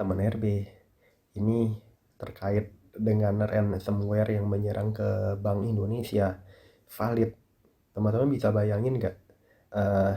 teman RB. Ini terkait dengan ransomware yang menyerang ke Bank Indonesia. Valid. Teman-teman bisa bayangin nggak? eh,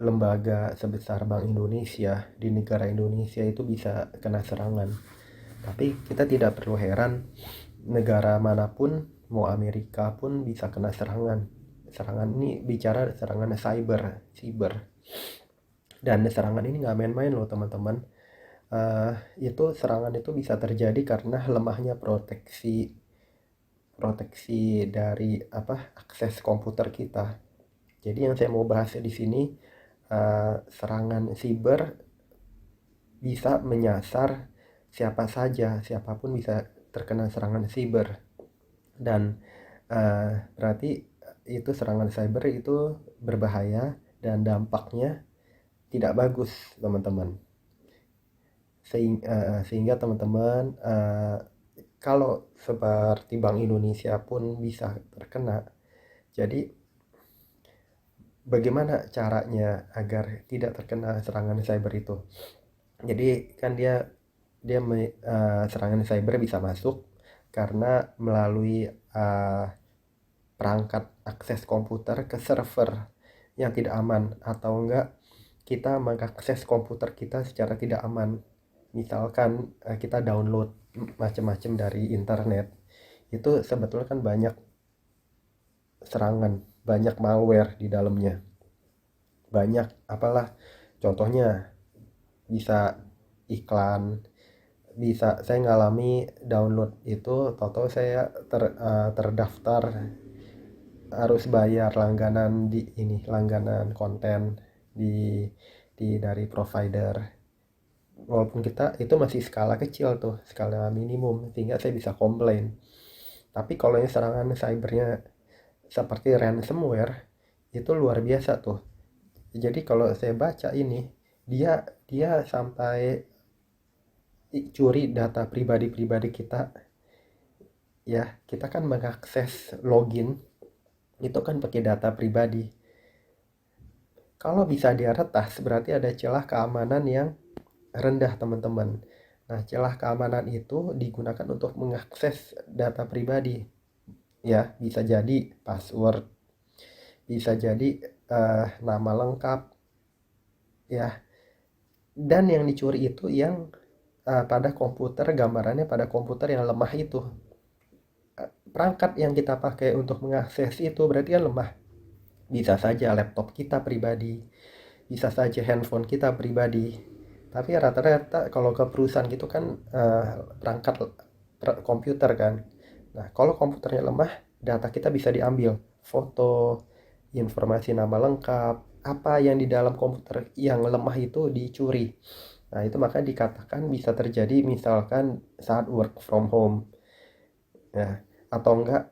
Lembaga sebesar Bank Indonesia di negara Indonesia itu bisa kena serangan. Tapi kita tidak perlu heran, negara manapun, mau Amerika pun bisa kena serangan. Serangan ini bicara serangan cyber. Dan serangan ini nggak main-main loh teman-teman. Itu serangan itu bisa terjadi karena lemahnya proteksi dari akses komputer kita. Jadi yang saya mau bahas di sini, serangan siber bisa menyasar siapa saja, siapapun bisa terkena serangan siber. Dan berarti itu serangan cyber itu berbahaya dan dampaknya tidak bagus teman-teman. Sehingga teman-teman, kalau seperti Bank Indonesia pun bisa terkena. Jadi bagaimana caranya agar tidak terkena serangan cyber itu? Jadi kan serangan cyber bisa masuk karena melalui perangkat akses komputer ke server yang tidak aman, atau enggak kita mengakses komputer kita secara tidak aman. Misalkan kita download macam-macam dari internet, itu sebetulnya kan banyak serangan, banyak malware di dalamnya, banyak apalah, contohnya bisa iklan, bisa saya ngalami download itu toto saya terdaftar harus bayar langganan langganan konten di dari provider, walaupun kita itu masih skala kecil tuh, skala minimum, sehingga saya bisa komplain. Tapi kalau yang serangan cybernya seperti ransomware itu luar biasa tuh. Jadi kalau saya baca ini, dia dia sampai curi data pribadi kita. Ya, kita kan mengakses login itu kan pakai data pribadi. Kalau bisa dia retas, berarti ada celah keamanan yang rendah teman-teman. Nah, celah keamanan itu digunakan untuk mengakses data pribadi. Ya, bisa jadi password, bisa jadi nama lengkap, ya. Dan yang dicuri itu yang pada komputer, gambarannya pada komputer yang lemah itu. Perangkat yang kita pakai untuk mengakses itu berarti kan lemah. Bisa saja laptop kita pribadi, bisa saja handphone kita pribadi. Tapi rata-rata kalau ke perusahaan gitu kan perangkat komputer kan. Nah, kalau komputernya lemah, data kita bisa diambil. Foto, informasi nama lengkap, apa yang di dalam komputer yang lemah itu dicuri. Nah, itu maka dikatakan bisa terjadi misalkan saat work from home. Ya, atau enggak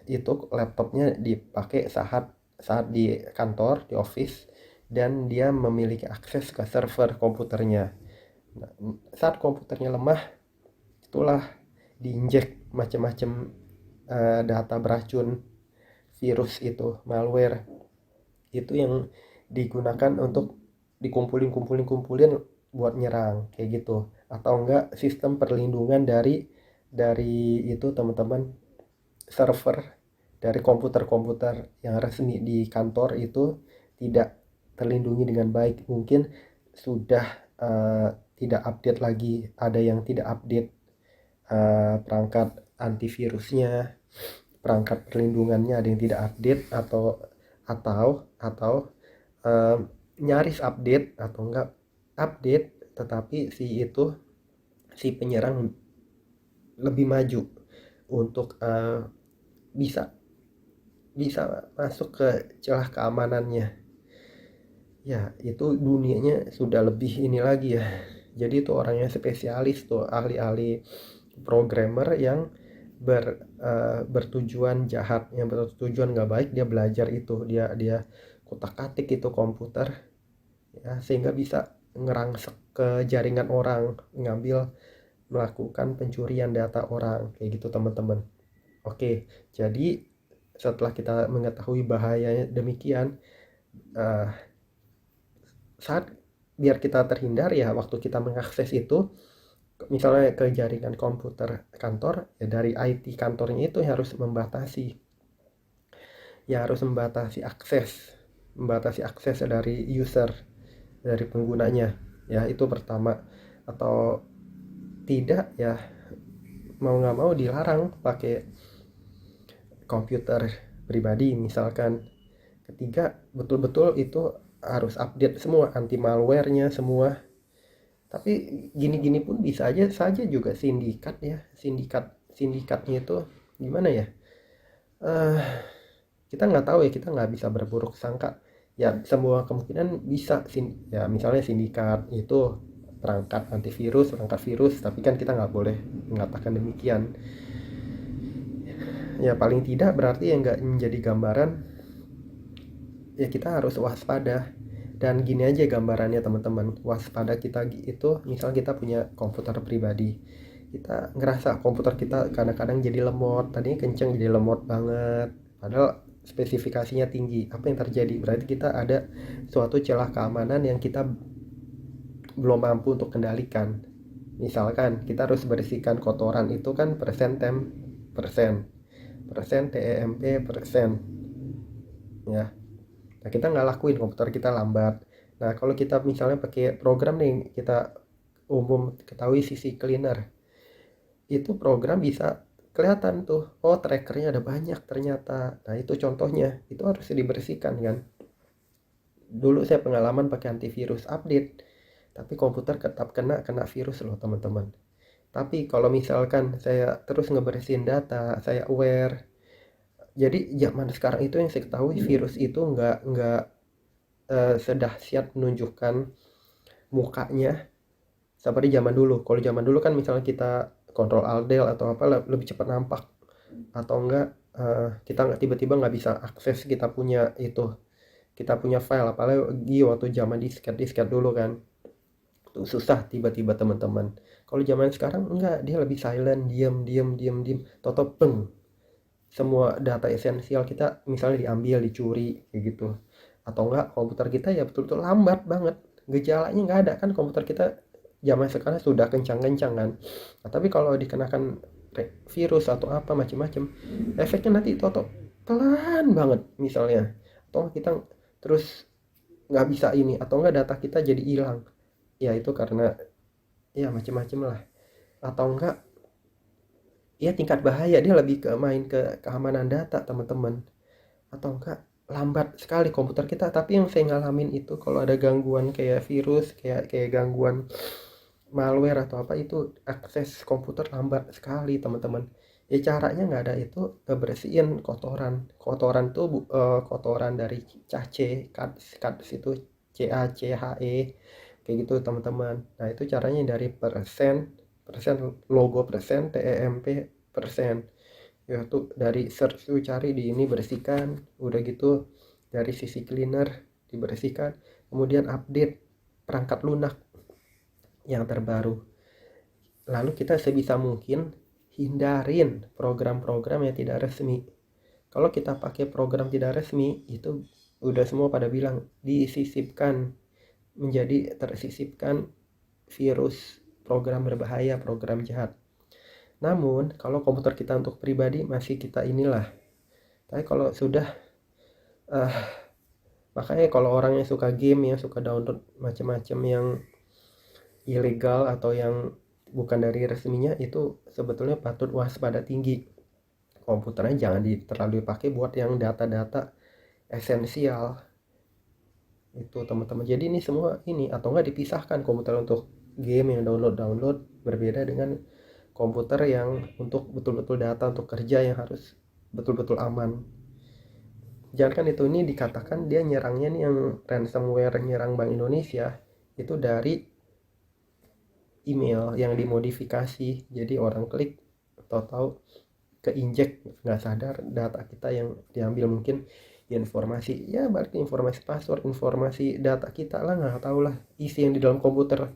itu laptopnya dipakai saat saat di kantor, di office, dan dia memiliki akses ke server komputernya. Nah, saat komputernya lemah, itulah diinjek macam-macam data beracun, virus itu, malware. Itu yang digunakan untuk dikumpulin buat nyerang kayak gitu. Atau enggak sistem perlindungan dari itu teman-teman, server dari komputer-komputer yang resmi di kantor itu tidak terlindungi dengan baik. Mungkin sudah tidak update lagi, ada yang tidak update perangkat antivirusnya, perangkat perlindungannya ada yang tidak update, atau uh, nyaris update atau enggak update, tetapi si penyerang lebih maju untuk bisa bisa masuk ke celah keamanannya. Ya, itu dunianya sudah lebih ini lagi ya. Jadi itu orangnya spesialis tuh, ahli-ahli programmer yang bertujuan jahat, yang bertujuan nggak baik. Dia belajar itu, dia kutak-katik itu komputer, ya, sehingga bisa ngerangsek ke jaringan orang, melakukan pencurian data orang kayak gitu teman-teman. Oke, jadi setelah kita mengetahui bahayanya demikian, saat biar kita terhindar ya waktu kita mengakses itu, misalnya ke jaringan komputer kantor, ya dari IT kantornya itu harus membatasi akses dari user, dari penggunanya, ya itu pertama. Atau tidak ya mau nggak mau dilarang pakai komputer pribadi misalkan. Ketiga, betul-betul itu harus update semua anti malware-nya semua. Tapi gini-gini pun bisa aja saja juga sindikatnya itu gimana ya, eh kita nggak tahu ya, kita nggak bisa berburuk sangka ya, semua kemungkinan bisa ya, misalnya sindikat itu perangkat virus, tapi kan kita nggak boleh mengatakan demikian. Ya paling tidak berarti yang nggak menjadi gambaran, ya kita harus waspada. Dan gini aja gambarannya teman-teman, waspada kita itu misal kita punya komputer pribadi, kita ngerasa komputer kita kadang-kadang jadi lemot, tadinya kenceng jadi lemot banget padahal spesifikasinya tinggi. Apa yang terjadi? Berarti kita ada suatu celah keamanan yang kita belum mampu untuk kendalikan. Misalkan kita harus bersihkan kotoran itu kan persen TEMP persen ya. Nah kita nggak lakuin, komputer kita lambat. Nah kalau kita misalnya pakai program nih, kita umum ketahui CC Cleaner, itu program bisa kelihatan tuh, oh trackernya ada banyak ternyata. Nah itu contohnya, itu harus dibersihkan kan. Dulu saya pengalaman pakai antivirus update, tapi komputer tetap kena virus loh teman-teman. Tapi kalau misalkan saya terus ngebersihin data, saya aware. Jadi zaman sekarang itu yang saya ketahui, virus itu nggak sedahsyat menunjukkan mukanya seperti zaman dulu. Kalau zaman dulu kan misalnya kita kontrol alt del atau apa lebih cepat nampak, atau enggak kita nggak tiba-tiba nggak bisa akses kita punya file, apalagi waktu zaman disket dulu kan, tuh susah tiba-tiba teman-teman. Kalau zaman sekarang enggak, dia lebih silent, diam, toto peng, semua data esensial kita misalnya diambil, dicuri kayak gitu. Atau enggak komputer kita ya betul-betul lambat banget, gejalanya nggak ada kan, komputer kita zaman sekarang sudah kencang-kencang kan. Nah, tapi kalau dikenakan virus atau apa macam-macam, efeknya nanti toto pelan banget misalnya, atau kita terus nggak bisa ini, atau enggak data kita jadi hilang. Ya itu karena ya macam-macam lah. Atau enggak ya tingkat bahaya dia lebih ke main ke keamanan data teman-teman. Atau enggak lambat sekali komputer kita. Tapi yang saya ngalamin itu kalau ada gangguan kayak virus, kayak gangguan malware atau apa, itu akses komputer lambat sekali teman-teman. Ya caranya nggak ada, itu bersihin kotoran tuh kotoran dari cache, cuts itu CACHE kayak gitu teman-teman. Nah itu caranya dari persen logo persen TEMP persen, yaitu dari search tuh cari di ini, bersihkan, udah gitu dari sisi cleaner dibersihkan, kemudian update perangkat lunak yang terbaru. Lalu kita sebisa mungkin hindarin program-program yang tidak resmi. Kalau kita pakai program tidak resmi, itu udah semua pada bilang tersisipkan virus, program berbahaya, program jahat. Namun kalau komputer kita untuk pribadi masih kita inilah. Tapi kalau sudah makanya kalau orang yang suka game, yang suka download macam-macam yang ilegal atau yang bukan dari resminya, itu sebetulnya patut waspada tinggi. Komputernya jangan terlalu dipakai buat yang data-data esensial itu teman-teman. Jadi ini semua ini, atau enggak dipisahkan komputer untuk game yang download berbeda dengan komputer yang untuk betul-betul data untuk kerja yang harus betul-betul aman. Jangan kan itu, ini dikatakan dia nyerangnya nih, yang ransomware nyerang Bank Indonesia itu dari email yang dimodifikasi. Jadi orang klik tahu keinjek nggak sadar data kita yang diambil, mungkin informasi ya balik informasi password, informasi data kita lah, nggak tahu lah isi yang di dalam komputer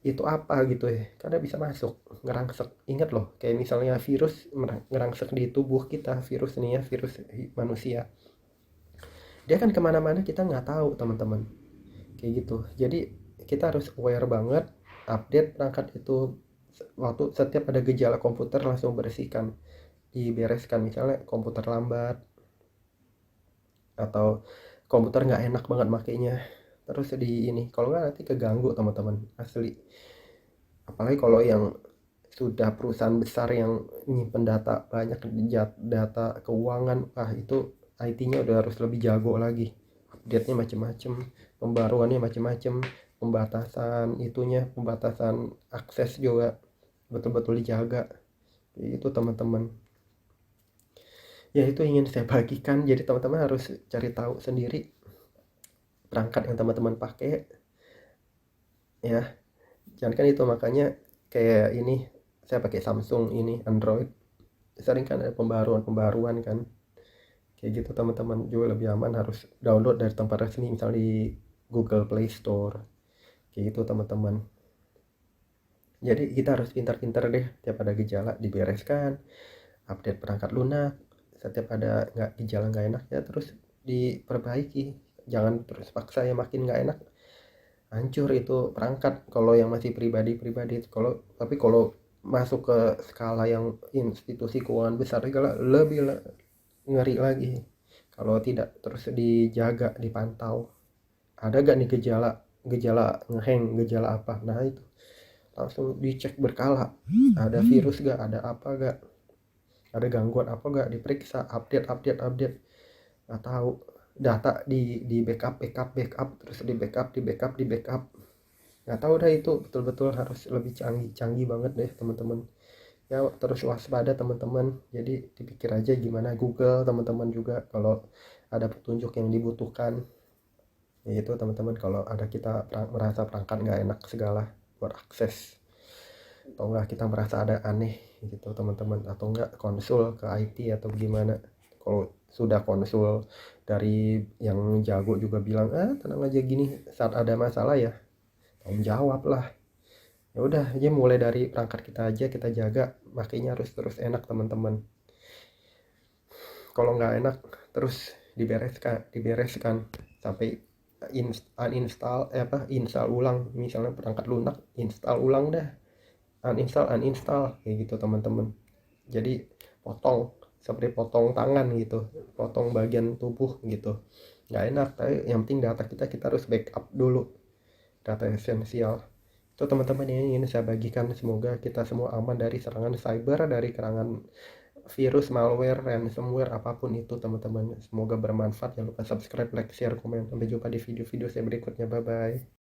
itu apa gitu ya, karena bisa masuk ngerangsek. Ingat loh, kayak misalnya virus ngerangsek di tubuh kita, virus nih ya, virus manusia, dia kan kemana-mana kita nggak tahu teman-teman kayak gitu. Jadi kita harus aware banget, update perangkat itu waktu setiap ada gejala komputer langsung bersihkan, dibereskan. Misalnya komputer lambat atau komputer nggak enak banget makainya, terus di ini, kalau nggak nanti keganggu teman-teman, asli. Apalagi kalau yang sudah perusahaan besar yang nyimpen data banyak, data keuangan, itu IT-nya udah harus lebih jago lagi, update-nya macem-macem, pembaruannya macem-macem, pembatasan akses juga betul-betul dijaga. Itu teman-teman, ya itu ingin saya bagikan. Jadi teman-teman harus cari tahu sendiri perangkat yang teman-teman pakai ya. Jangan kan itu, makanya kayak ini saya pakai Samsung ini Android, sering kan ada pembaruan kan, kayak gitu teman-teman. Juga lebih aman harus download dari tempat resmi, misal di Google Play Store, kayak gitu teman-teman. Jadi kita harus pintar-pintar deh, tiap ada gejala dibereskan, update perangkat lunak, setiap ada gejala nggak enak ya terus diperbaiki. Jangan terus paksa ya, makin nggak enak hancur itu perangkat kalau yang masih pribadi-pribadi. Tapi kalau masuk ke skala yang institusi keuangan besar segala, lebih ngeri lagi kalau tidak terus dijaga, dipantau. Ada gak nih gejala ngeheng, gejala apa, nah itu langsung dicek berkala, ada virus gak, ada apa gak, ada gangguan apa gak, diperiksa, update. Nggak tahu, data di backup, terus di backup. Nggak tahu dah, itu betul-betul harus lebih canggih banget deh teman-teman ya. Terus waspada teman-teman, jadi dipikir aja gimana Google teman-teman juga kalau ada petunjuk yang dibutuhkan. Ya itu teman-teman, kalau ada kita merasa perangkat nggak enak segala buat akses, atau enggak kita merasa ada aneh gitu teman-teman, atau enggak konsul ke IT atau gimana. Kalau sudah konsul dari yang jago juga bilang tenang aja gini, saat ada masalah ya tanggung jawab lah. Ya udah aja, mulai dari perangkat kita aja kita jaga, makanya harus terus enak teman-teman. Kalau nggak enak terus dibereskan sampai uninstall install ulang. Misalnya perangkat lunak, install ulang dah, uninstall kayak gitu teman-teman. Jadi potong, seperti potong tangan gitu, potong bagian tubuh gitu, nggak enak. Tapi yang penting data kita harus backup dulu, data esensial. Itu teman-teman yang ingin saya bagikan. Semoga kita semua aman dari serangan cyber, dari serangan virus, malware, ransomware, apapun itu teman-teman. Semoga bermanfaat. Jangan lupa subscribe, like, share, komen. Sampai jumpa di video-video saya berikutnya. Bye bye.